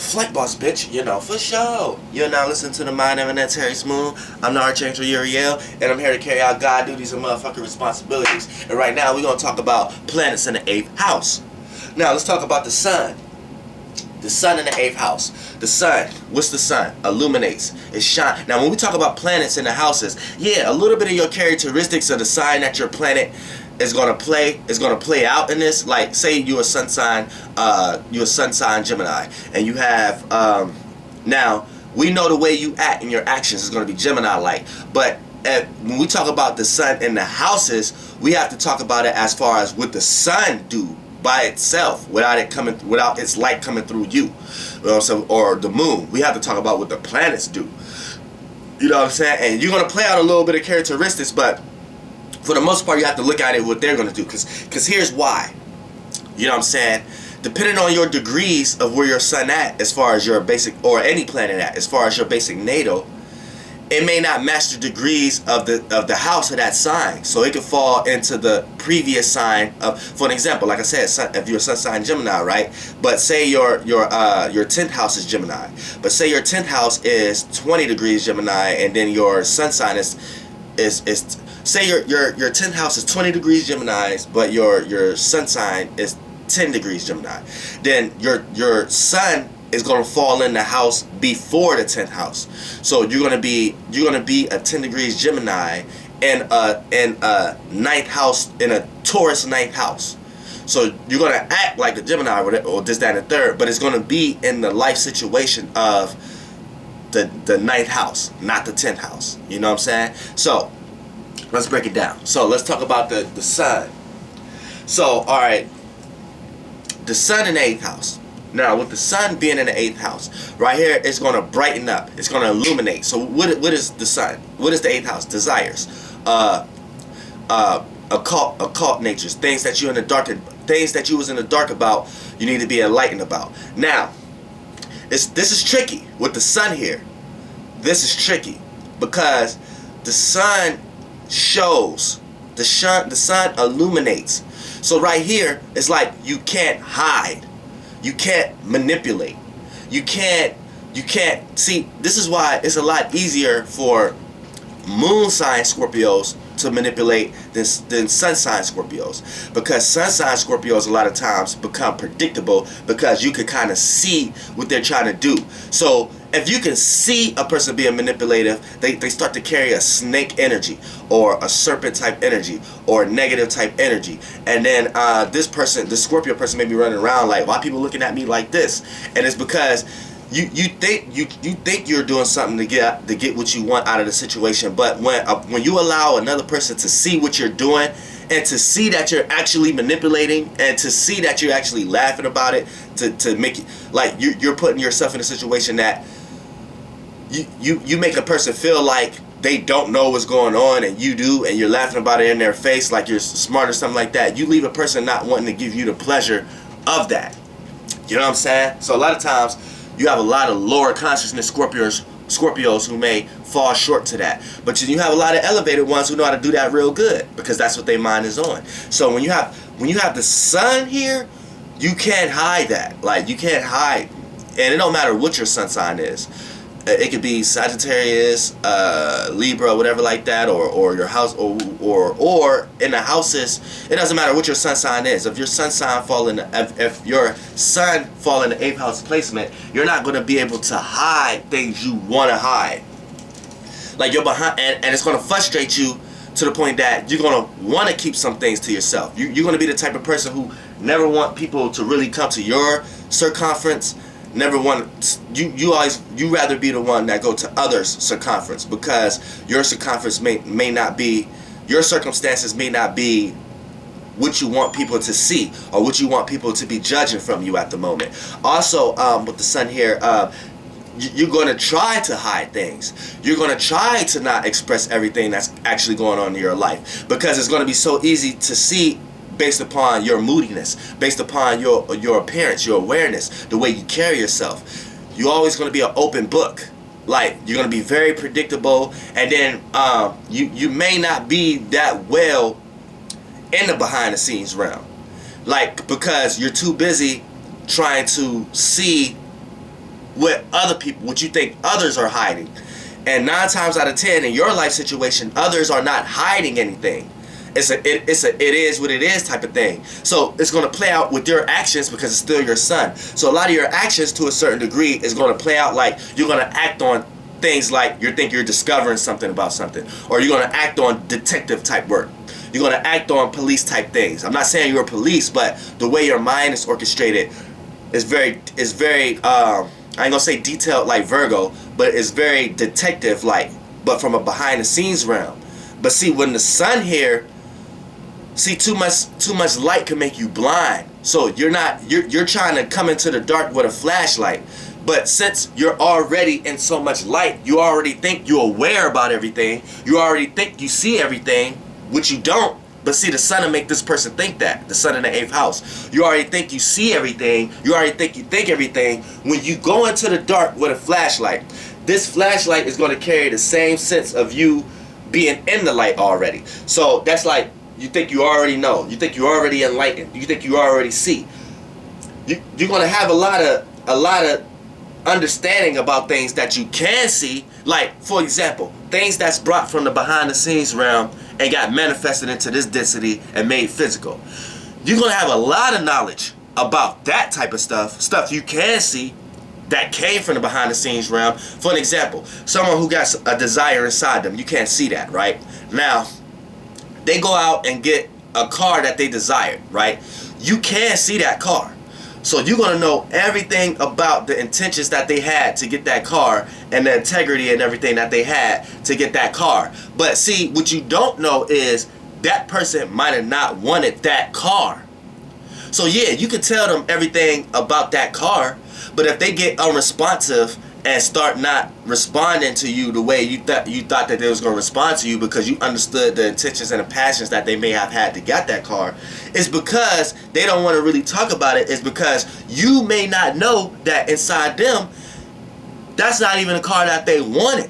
Flightboss, bitch, you know, for sure. You're now listening to the Mind Internet Terry Smooth. I'm the Archangel Uriel, and I'm here to carry out God duties and motherfucking responsibilities. And right now, we're going to talk about planets in the 8th house. Now, let's talk about the sun. The sun in the 8th house. The sun, what's the sun? Illuminates. It shines. Now, when we talk about planets in the houses, yeah, a little bit of your characteristics of the sign that your planet is gonna play out in this. Like, say you're a sun sign Gemini, and you have now we know the way you act and your actions is gonna be Gemini-like. But when we talk about the sun in the houses, we have to talk about it as far as what the sun do by itself without its light coming through you, or the moon. We have to talk about what the planets do. You know what I'm saying? And you're gonna play out a little bit of characteristics, but for the most part, you have to look at it what they're going to do. Because here's why. You know what I'm saying? Depending on your degrees of where your sun at, as far as your basic, or any planet at, as far as your basic natal, it may not match the degrees of the house of that sign. So it could fall into the previous sign of, for an example, like I said, if you're a sun sign Gemini, right? But say your 10th house is Gemini. But say your 10th house is 20 degrees Gemini, and then your sun sign is say your 10th house is 20 degrees Gemini, but your sun sign is 10 degrees Gemini. Then your sun is going to fall in the house before the 10th house. So you're going to be a 10 degrees Gemini in a 9th house, in a Taurus 9th house. So you're going to act like a Gemini or this, that, and the third, but it's going to be in the life situation of the 9th house, not the 10th house. You know what I'm saying? So let's break it down. So let's talk about the sun. So, alright, the sun in the 8th house. Now, with the sun being in the 8th house, right here, it's going to brighten up. It's going to illuminate. So what is the sun? What is the 8th house? Desires. Occult natures. Things that you're in the dark, things that you was in the dark about, you need to be enlightened about. Now, this is tricky with the sun here. This is tricky because the sun shows, the sun illuminates. So right here, it's like you can't hide, you can't manipulate, you can't see. This is why it's a lot easier for moon sign Scorpios to manipulate than sun sign Scorpios, because sun sign Scorpios a lot of times become predictable because you can kind of see what they're trying to do. So if you can see a person being manipulative, they start to carry a snake energy or a serpent type energy or negative type energy. And then this Scorpio person may be running around like, why people looking at me like this? And it's because you think you're doing something to get what you want out of the situation, but when you allow another person to see what you're doing, and to see that you're actually manipulating, and to see that you're actually laughing about it, to make it like you're putting yourself in a situation that you make a person feel like they don't know what's going on, and you do, and you're laughing about it in their face like you're smart or something like that. You leave a person not wanting to give you the pleasure of that. You know what I'm saying? So a lot of times you have a lot of lower consciousness Scorpios who may fall short to that, but you have a lot of elevated ones who know how to do that real good, because that's what their mind is on. So when you have the sun here, you can't hide that. Like, you can't hide, and it don't matter what your sun sign is. It could be Sagittarius, Libra, whatever like that, or your house, or in the houses. It doesn't matter what your sun sign is. If your sun sign if your sun fall in the 8th house placement, you're not going to be able to hide things you want to hide. Like, you're behind, and it's going to frustrate you to the point that you're going to want to keep some things to yourself. You're going to be the type of person who never want people to really come to your circumference. Never want you rather be the one that go to others' circumference, because your circumference may not be, your circumstances may not be what you want people to see or what you want people to be judging from you at the moment. Also, with the sun here, you're going to try to hide things. You're going to try to not express everything that's actually going on in your life, because it's going to be so easy to see based upon your moodiness, based upon your appearance, your awareness, the way you carry yourself. You're always going to be an open book. Like, you're going to be very predictable, and then you may not be that well in the behind the scenes realm. Like, because you're too busy trying to see what other people, what you think others are hiding. And 9 times out of 10 in your life situation, others are not hiding anything. It is what it is type of thing. So it's going to play out with your actions because it's still your son. So a lot of your actions to a certain degree is going to play out like you're going to act on things like you think you're discovering something about something, or you're going to act on detective type work. You're going to act on police type things. I'm not saying you're a police, but the way your mind is orchestrated is very I ain't gonna say detailed like Virgo, but it's very detective like, but from a behind the scenes realm. But see, when the sun here, see, too much light can make you blind. So you're trying to come into the dark with a flashlight. But since you're already in so much light, you already think you're aware about everything. You already think you see everything, which you don't. But see, the sun will make this person think that. The sun in the 8th house. You already think you see everything. You already think you think everything. When you go into the dark with a flashlight, this flashlight is going to carry the same sense of you being in the light already. So that's like, you think you already know. You think you're already enlightened. You think you already see. You're going to have a lot of understanding about things that you can see. Like, for example, things that's brought from the behind the scenes realm and got manifested into this density and made physical. You're going to have a lot of knowledge about that type of stuff you can see that came from the behind the scenes realm. For an example, someone who got a desire inside them, you can't see that, right? Now, they go out and get a car that they desired, right? You can see that car. So you're going to know everything about the intentions that they had to get that car and the integrity and everything that they had to get that car. But see, what you don't know is that person might have not wanted that car. So yeah, you can tell them everything about that car, but if they get unresponsive and start not responding to you the way you thought that they was going to respond to you because you understood the intentions and the passions that they may have had to get that car, it's because they don't want to really talk about it. It's because you may not know that inside them, that's not even a car that they wanted.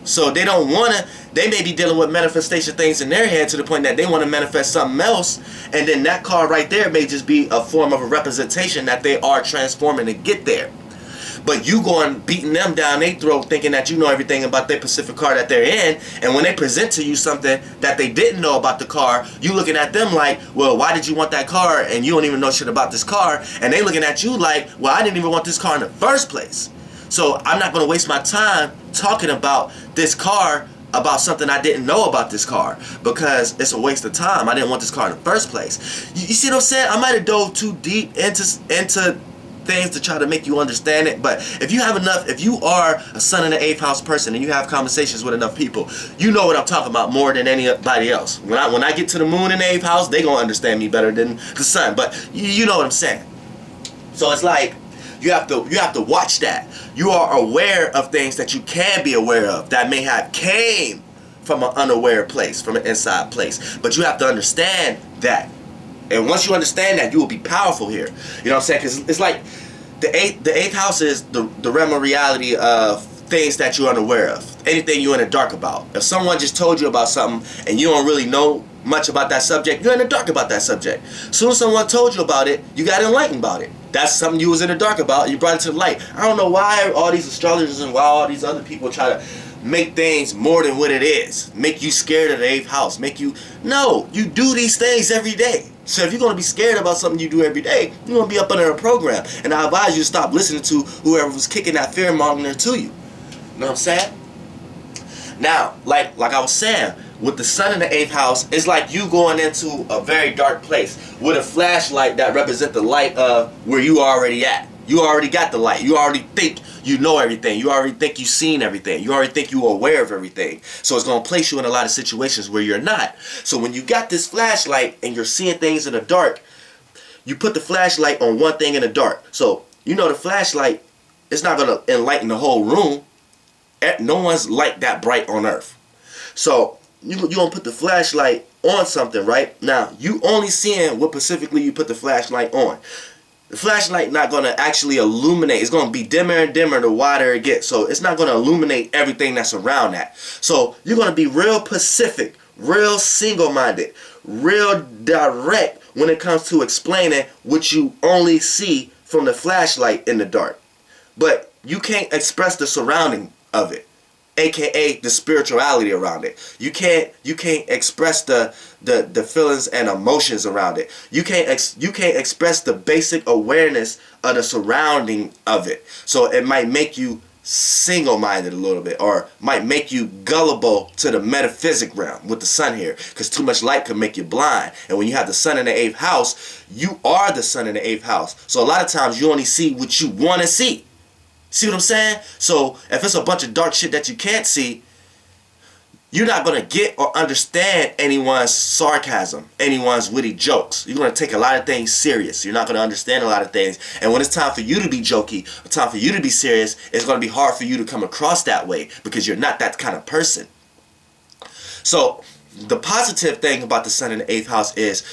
So they don't want to, they may be dealing with manifestation things in their head to the point that they want to manifest something else, and then that car right there may just be a form of a representation that they are transforming to get there. But you going beating them down their throat thinking that you know everything about their specific car that they're in, and when they present to you something that they didn't know about the car, you looking at them like, well, why did you want that car and you don't even know shit about this car? And they looking at you like, well, I didn't even want this car in the first place. So I'm not going to waste my time talking about this car, about something I didn't know about this car, because it's a waste of time. I didn't want this car in the first place. You see what I'm saying? I might have dove too deep into things to try to make you understand it, but if you have enough, if you are a sun in the 8th house person and you have conversations with enough people, you know what I'm talking about more than anybody else. When I get to the moon in the 8th house, they gonna understand me better than the sun, but you know what I'm saying. So it's like you have to watch that. You are aware of things that you can be aware of that may have came from an unaware place, from an inside place, but you have to understand that. And once you understand that, you will be powerful here. You know what I'm saying? Because it's like the eighth house is the realm of reality of things that you're unaware of. Anything you're in the dark about. If someone just told you about something and you don't really know much about that subject, you're in the dark about that subject. As soon as someone told you about it, you got enlightened about it. That's something you was in the dark about. You brought it to the light. I don't know why all these astrologers and why all these other people try to make things more than what it is. Make you scared of the 8th house. Make you... No, you do these things every day. So if you're going to be scared about something you do every day, you're going to be up under a program. And I advise you to stop listening to whoever was kicking that fear-mongering to you. You know what I'm saying? Now, like I was saying, with the sun in the 8th house, it's like you going into a very dark place with a flashlight that represents the light of where you already at. You already got the light. You already think you know everything. You already think you've seen everything. You already think you're aware of everything. So it's going to place you in a lot of situations where you're not. So when you got this flashlight and you're seeing things in the dark, you put the flashlight on one thing in the dark. So you know the flashlight is not going to enlighten the whole room. No one's light that bright on earth. So you're going to put the flashlight on something, right? Now, you only seeing what specifically you put the flashlight on. The flashlight not going to actually illuminate. It's going to be dimmer and dimmer the wider it gets. So it's not going to illuminate everything that's around that. So you're going to be real pacific, real single-minded, real direct when it comes to explaining what you only see from the flashlight in the dark. but you can't express the surrounding of it, aka the spirituality around it. You can't express the feelings and emotions around it. You can't express the basic awareness of the surrounding of it. So it might make you single-minded a little bit, or might make you gullible to the metaphysic realm with the sun here, because too much light can make you blind. And when you have the sun in the 8th house, you are the sun in the 8th house. So a lot of times you only see what you want to see. See what I'm saying? So if it's a bunch of dark shit that you can't see, you're not going to get or understand anyone's sarcasm, anyone's witty jokes. You're going to take a lot of things serious. You're not going to understand a lot of things. And when it's time for you to be jokey, or time for you to be serious, it's going to be hard for you to come across that way, because you're not that kind of person. So the positive thing about the sun in the 8th house is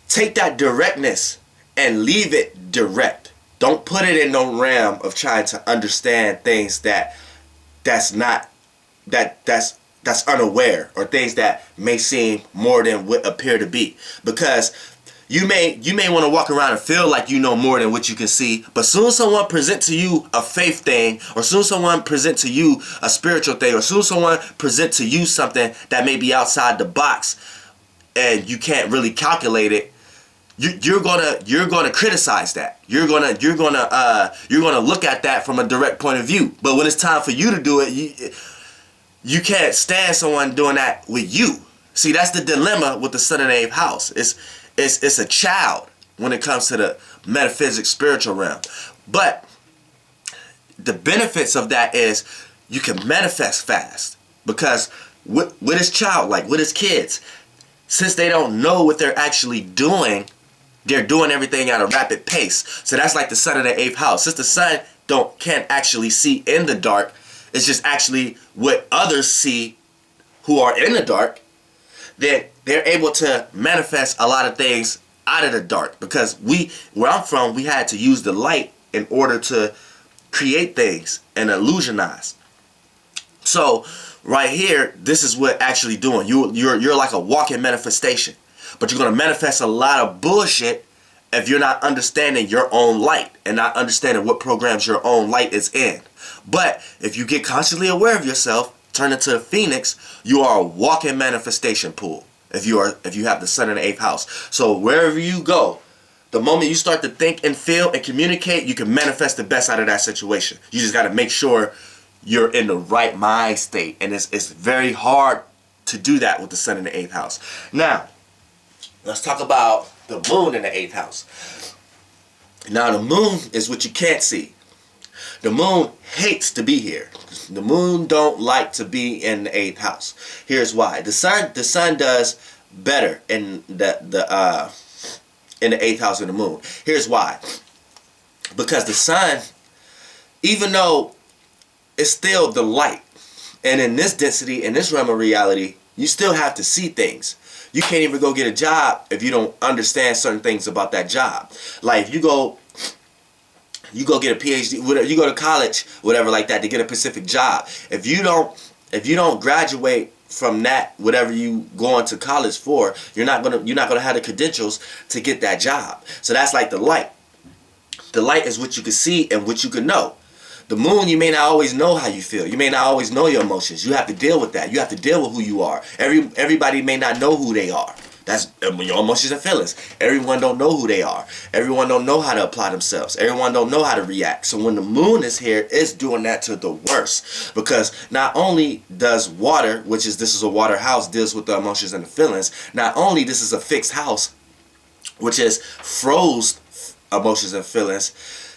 take that directness and leave it direct. Don't put it in no realm of trying to understand things that's unaware, or things that may seem more than what appear to be. Because you may want to walk around and feel like you know more than what you can see, but soon as someone present to you a faith thing, or soon as someone present to you a spiritual thing, or soon as someone present to you something that may be outside the box and you can't really calculate it, you're gonna criticize that. You're gonna look at that from a direct point of view. But when it's time for you to do it, you can't stand someone doing that with you. See, that's the dilemma with the sun in the 8th house. It's a child when it comes to the metaphysics, spiritual realm. But the benefits of that is you can manifest fast, because with his child, like with his kids, since they don't know what they're actually doing, they're doing everything at a rapid pace. So that's like the sun in the 8th house. Since the sun can't actually see in the dark, it's just actually what others see who are in the dark, that they're able to manifest a lot of things out of the dark. Because where I'm from, we had to use the light in order to create things and illusionize. So right here, this is what actually doing. You're like a walking manifestation. But you're going to manifest a lot of bullshit if you're not understanding your own light and not understanding what programs your own light is in. But if you get consciously aware of yourself, turn into a phoenix, you are a walking manifestation pool. If you have the sun in the 8th house. So wherever you go, the moment you start to think and feel and communicate, you can manifest the best out of that situation. You just got to make sure you're in the right mind state. And it's very hard to do that with the sun in the 8th house. Now, let's talk about the moon in the 8th house. Now, the moon is what you can't see. The moon hates to be here. The moon don't like to be in the 8th house. Here's why. The sun does better in the 8th house of the moon. Here's why. Because the sun, even though it's still the light, and in this density, in this realm of reality, you still have to see things. You can't even go get a job if you don't understand certain things about that job. Like you go get a PhD, you go to college, whatever like that, to get a specific job. If you don't graduate from that, whatever you going to college for, you're not gonna have the credentials to get that job. So that's like the light. The light is what you can see and what you can know. The moon, you may not always know how you feel. You may not always know your emotions. You have to deal with that. You have to deal with who you are. Everybody may not know who they are. That's your emotions and feelings. Everyone don't know who they are. Everyone don't know how to apply themselves. Everyone don't know how to react. So when the moon is here, it's doing that to the worst. Because not only does water, this is a water house, deals with the emotions and the feelings. Not only this is a fixed house, which is froze emotions and feelings.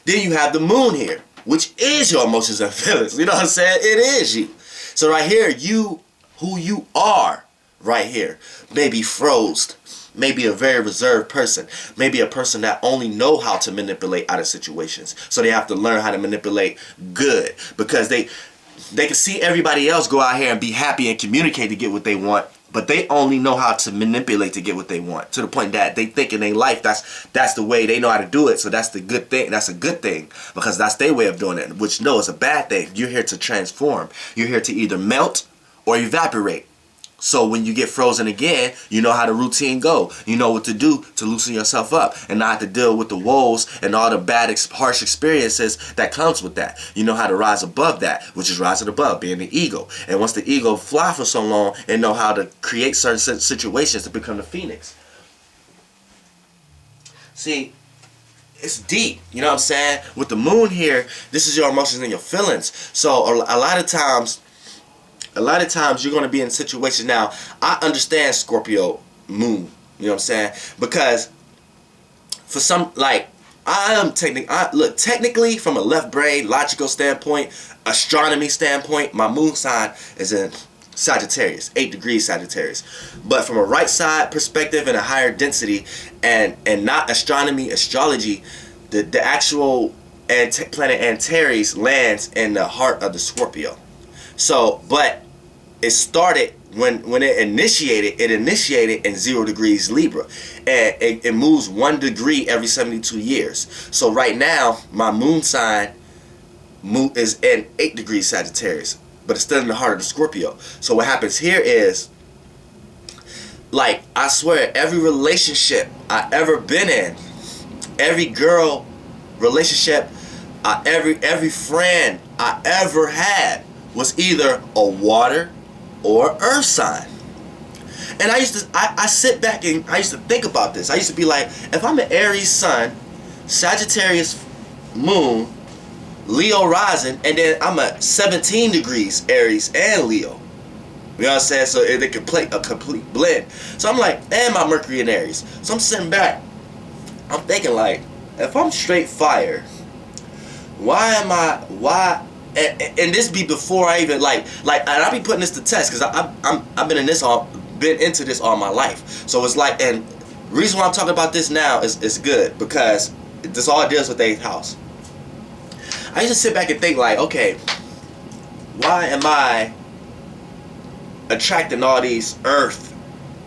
Then you have the moon here, which is your emotions and feelings. You know what I'm saying? It is you. So right here, who you are right here, may be froze, maybe a very reserved person, maybe a person that only know how to manipulate out of situations. So they have to learn how to manipulate good, because they can see everybody else go out here and be happy and communicate to get what they want, but they only know how to manipulate to get what they want, to the point that they think in their life that's the way they know how to do it. So that's the good thing. That's a good thing, because that's their way of doing it, which no, is a bad thing. You're here to transform. You're here to either melt or evaporate. So when you get frozen again, you know how the routine go. You know what to do to loosen yourself up and not have to deal with the woes and all the bad, harsh experiences that comes with that. You know how to rise above that, which is rising above, being the ego. And once the ego fly for so long, and know how to create certain situations to become the phoenix. See, it's deep, you know what I'm saying? With the moon here, this is your emotions and your feelings. So a lot of times you're going to be in situations. Now, I understand Scorpio moon, you know what I'm saying? Because for some, like, technically from a left brain, logical standpoint, astronomy standpoint, my moon sign is in Sagittarius, 8 degrees Sagittarius. But from a right side perspective and a higher density, and not astronomy, astrology, the actual planet Antares lands in the heart of the Scorpio. So, but it started when it initiated in 0 degrees Libra, and it moves 1 degree every 72 years. So right now my moon sign is in 8 degrees Sagittarius, but it's still in the heart of the Scorpio. So what happens here is, like, I swear, every relationship I ever been in, every girl relationship, every friend I ever had was either a water or earth sign. And I sit back and I used to think about this. I used to be like, if I'm an Aries sun, Sagittarius moon, Leo rising, and then I'm at 17 degrees Aries and Leo. You know what I'm saying? So they can play a complete blend. So I'm like, and my Mercury in Aries. So I'm sitting back, I'm thinking, like, if I'm straight fire, and this be before I even and I be putting this to test, because I've been into this all my life. So it's like, and the reason why I'm talking about this now is good, because this all deals with the 8th house. I used to sit back and think, like, okay, why am I attracting all these earth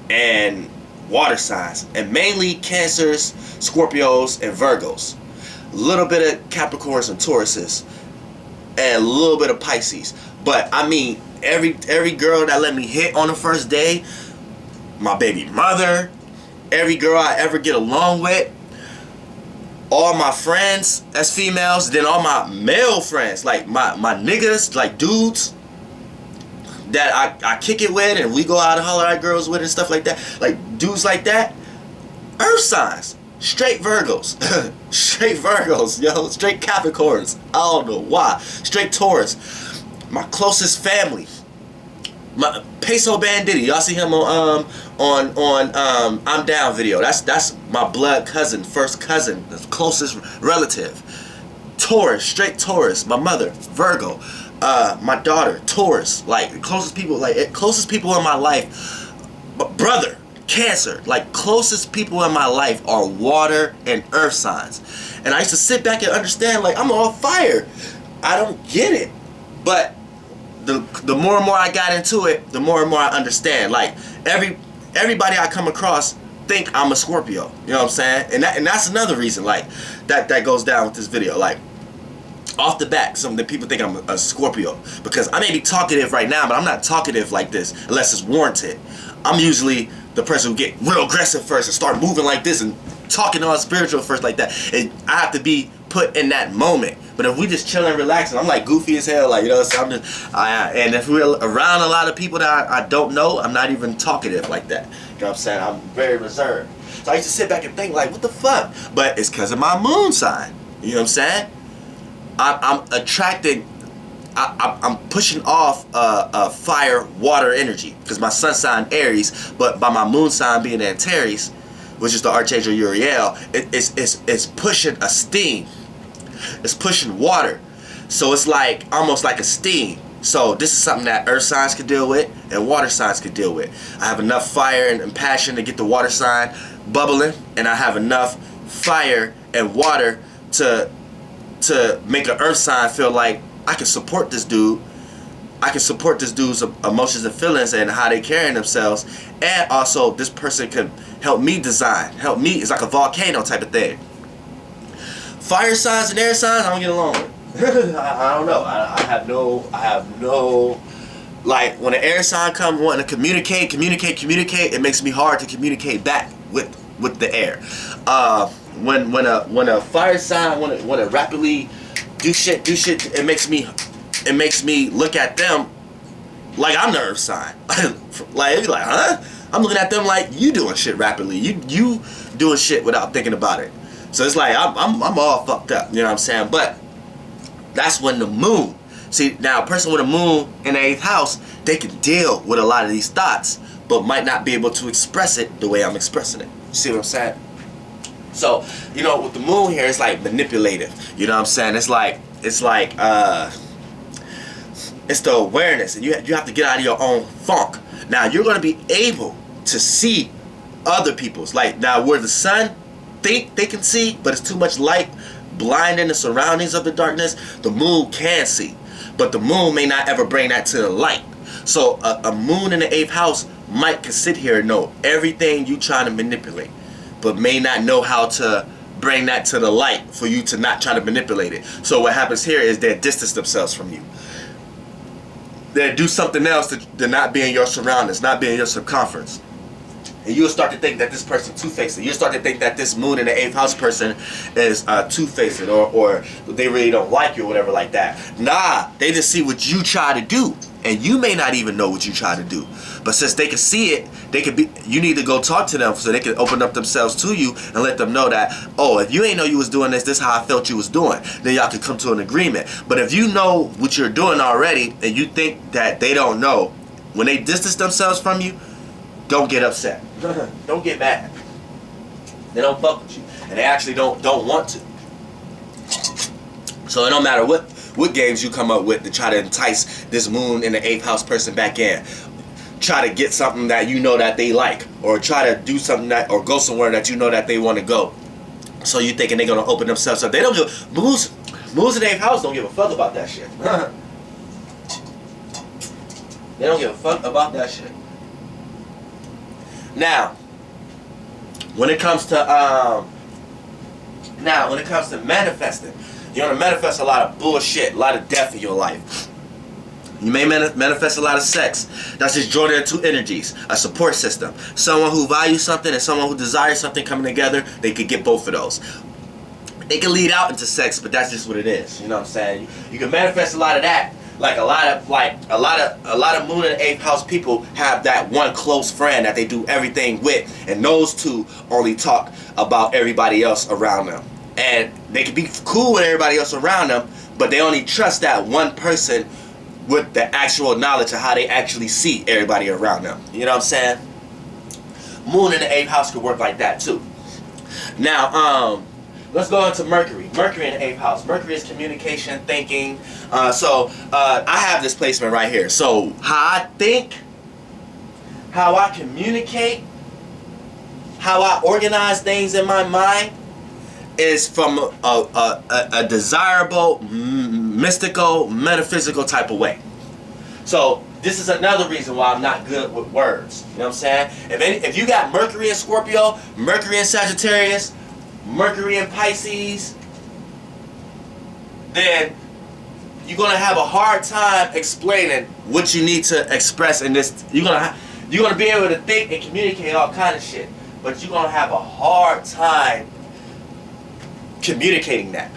and water signs, and mainly Cancers, Scorpios, and Virgos, a little bit of Capricorns and Tauruses, and a little bit of Pisces. But I mean, every girl that let me hit on the first day, my baby mother, every girl I ever get along with, all my friends as females, then all my male friends, like my niggas, like dudes that I kick it with and we go out and holler at girls with and stuff like that, like dudes like that, earth signs. Straight Virgos. Straight Virgos, yo. Straight Capricorns. I don't know why. Straight Taurus. My closest family. My Peso Banditti. Y'all see him on I'm Down video. That's my blood cousin, first cousin, the closest relative. Taurus, straight Taurus. My mother, Virgo. My daughter, Taurus. Like closest people in my life. Brother, Cancer. Like, closest people in my life are water and earth signs. And I used to sit back and understand, like, I'm on fire. I don't get it. But the more and more I got into it, the more and more I understand. Like, everybody I come across think I'm a Scorpio. You know what I'm saying? And that's another reason, like, that goes down with this video. Like, off the bat, some of the people think I'm a Scorpio, because I may be talkative right now, but I'm not talkative like this unless it's warranted. I'm usually the person who get real aggressive first and start moving like this and talking all spiritual first like that. And I have to be put in that moment. But if we just chilling, relaxing, I'm like goofy as hell, like, you know. So and if we're around a lot of people that I don't know, I'm not even talkative like that. You know what I'm saying? I'm very reserved. So I used to sit back and think, like, what the fuck? But it's because of my moon sign. You know what I'm saying? I'm attracting. I'm pushing off fire, water energy, because my sun sign Aries, but by my moon sign being Antares, which is the Archangel Uriel, it's pushing a steam. It's pushing water. So it's like almost like a steam. So this is something that earth signs could deal with and water signs could deal with. I have enough fire and passion to get the water sign bubbling, and I have enough fire and water to make an earth sign feel like I can support this dude. I can support this dude's emotions and feelings and how they carrying themselves. And also, this person can help me design. Help me. It's like a volcano type of thing. Fire signs and air signs, I don't get along with. I don't know. I have no Like when an air sign comes wanting to communicate, it makes me hard to communicate back with the air. When a fire sign want to rapidly do shit, it makes me look at them like I'm the earth sign. Like it be like, huh? I'm looking at them like you doing shit rapidly. You doing shit without thinking about it. So it's like I'm all fucked up. You know what I'm saying? But that's when the moon. See, now a person with a moon in the 8th house, they can deal with a lot of these thoughts, but might not be able to express it the way I'm expressing it. You see what I'm saying? So, you know, with the moon here, it's like manipulative. You know what I'm saying? It's like it's the awareness, and you have to get out of your own funk. Now you're going to be able to see other people's, like now where the sun think they can see, but it's too much light blinding the surroundings of the darkness. The moon can see, but the moon may not ever bring that to the light. So a moon in the 8th house might can sit here and know everything you trying to manipulate, but may not know how to bring that to the light for you to not try to manipulate it. So what happens here is they distance themselves from you. They do something else to not be in your surroundings, not be in your circumference. And you'll start to think that this person two-faced. You'll start to think that this moon in the 8th house person is two-faced, or they really don't like you or whatever like that. Nah, they just see what you try to do, and you may not even know what you try to do. But since they can see it, they can be. You need to go talk to them so they can open up themselves to you and let them know that, oh, if you ain't know you was doing this, this is how I felt you was doing. Then y'all can come to an agreement. But if you know what you're doing already and you think that they don't know, when they distance themselves from you, don't get upset. Don't get mad. They don't fuck with you, and they actually don't want to. So it don't matter what games you come up with to try to entice this moon in the 8th house person back in. Try to get something that you know that they like, or try to do something that, or go somewhere that you know that they want to go. So you thinking they're gonna open themselves up? They don't give moons in the 8th house don't give a fuck about that shit. They don't give a fuck about that shit. Now, when it comes to manifesting, you're gonna manifest a lot of bullshit, a lot of death in your life. You may manifest a lot of sex. That's just joining two energies, a support system. Someone who values something and someone who desires something coming together, they could get both of those. It can lead out into sex, but that's just what it is. You know what I'm saying? You can manifest a lot of that. Like a lot of moon and 8th house people have that one close friend that they do everything with, and those two only talk about everybody else around them. And they can be cool with everybody else around them, but they only trust that one person with the actual knowledge of how they actually see everybody around them. You know what I'm saying? Moon in the 8th house could work like that too. Now, let's go into Mercury. Mercury in the 8th house. Mercury is communication, thinking. I have this placement right here. So how I think, how I communicate, how I organize things in my mind is from a desirable, mystical, metaphysical type of way. So this is another reason why I'm not good with words. You know what I'm saying? If you got Mercury in Scorpio, Mercury in Sagittarius, Mercury in Pisces, then you're gonna have a hard time explaining what you need to express in this. You're gonna be able to think and communicate all kind of shit, but you're gonna have a hard time communicating that.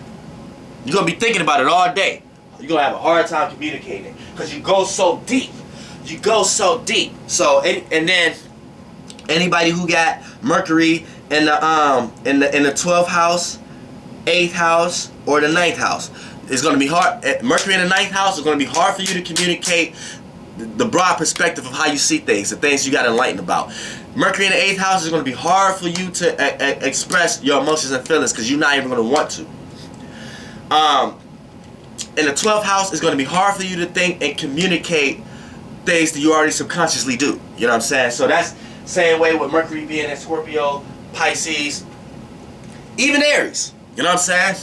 You're gonna be thinking about it all day. You're gonna have a hard time communicating because you go so deep. You go so deep. So and then anybody who got Mercury in the 12th house, 8th house, or the 9th house, it's gonna be hard. Mercury in the 9th house is gonna be hard for you to communicate the broad perspective of how you see things, the things you got enlightened about. Mercury in the 8th house is going to be hard for you to express your emotions and feelings because you're not even going to want to. In the 12th house, it's going to be hard for you to think and communicate things that you already subconsciously do. You know what I'm saying? So that's same way with Mercury being in Scorpio, Pisces, even Aries. You know what I'm saying?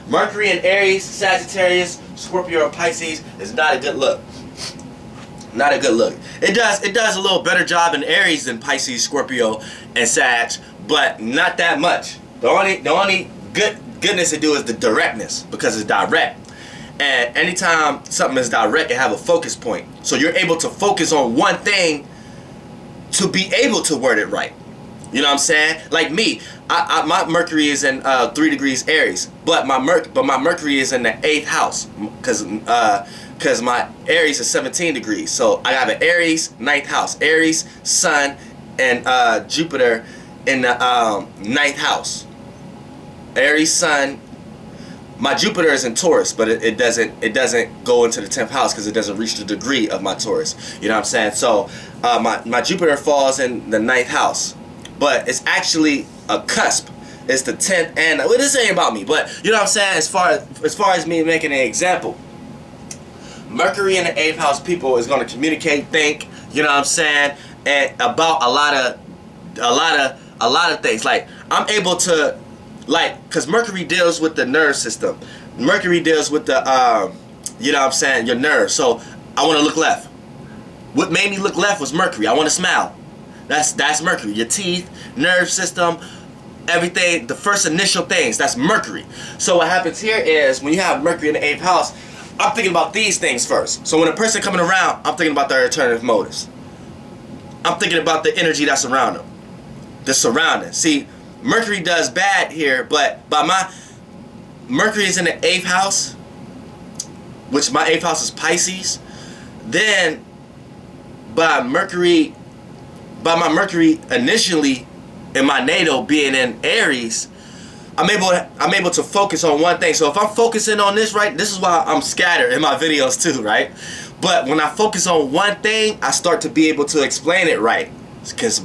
Mercury in Aries, Sagittarius, Scorpio, or Pisces is not a good look. Not a good look. It does a little better job in Aries than Pisces, Scorpio, and Sag, but not that much. The only goodness it do is the directness, because it's direct. And anytime something is direct, it have a focus point. So you're able to focus on one thing to be able to word it right. You know what I'm saying? Like me, my Mercury is in 3 degrees Aries, but my Mercury is in the 8th house, because my Aries is 17 degrees. So I have an Aries 9th house, Aries, Sun, and Jupiter in the 9th house. Aries, Sun. My Jupiter is in Taurus, but it doesn't go into the 10th house because it doesn't reach the degree of my Taurus. You know what I'm saying? So my Jupiter falls in the 9th house, but it's actually a cusp. It's the 10th, and well, this ain't about me, but you know what I'm saying. As far as me making an example, Mercury in the 8th house people is going to communicate, think. You know what I'm saying, and about a lot of things. Like I'm able to. Like, because Mercury deals with the nerve system. Mercury deals with the, you know what I'm saying, your nerves. So, I want to look left. What made me look left was Mercury. I want to smile. That's Mercury. Your teeth, nerve system, everything, the first initial things, that's Mercury. So, what happens here is, when you have Mercury in the 8th house, I'm thinking about these things first. So, when a person coming around, I'm thinking about their alternative motives. I'm thinking about the energy that's around them. The surroundings. See, Mercury does bad here, but by my Mercury is in the 8th house, which my 8th house is Pisces. Then by my Mercury initially in my natal being in Aries, I'm able to focus on one thing. So if I'm focusing on this, right, this is why I'm scattered in my videos too, right? But when I focus on one thing, I start to be able to explain it right. Because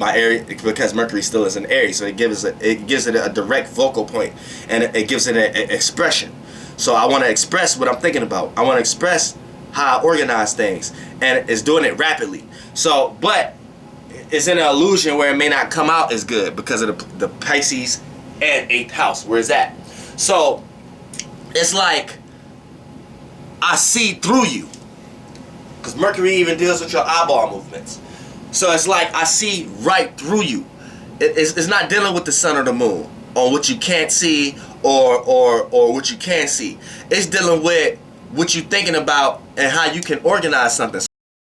Mercury still is in Aries, so it gives it a direct focal point, and it gives it an expression. So I want to express what I'm thinking about. I want to express how I organize things, and it's doing it rapidly. So, but it's in an illusion where it may not come out as good because of the Pisces and 8th house where it's at. So it's like I see through you, because Mercury even deals with your eyeball movements. So it's like I see right through you. It's not dealing with the sun or the moon on what you can't see or what you can see. It's dealing with what you're thinking about and how you can organize something.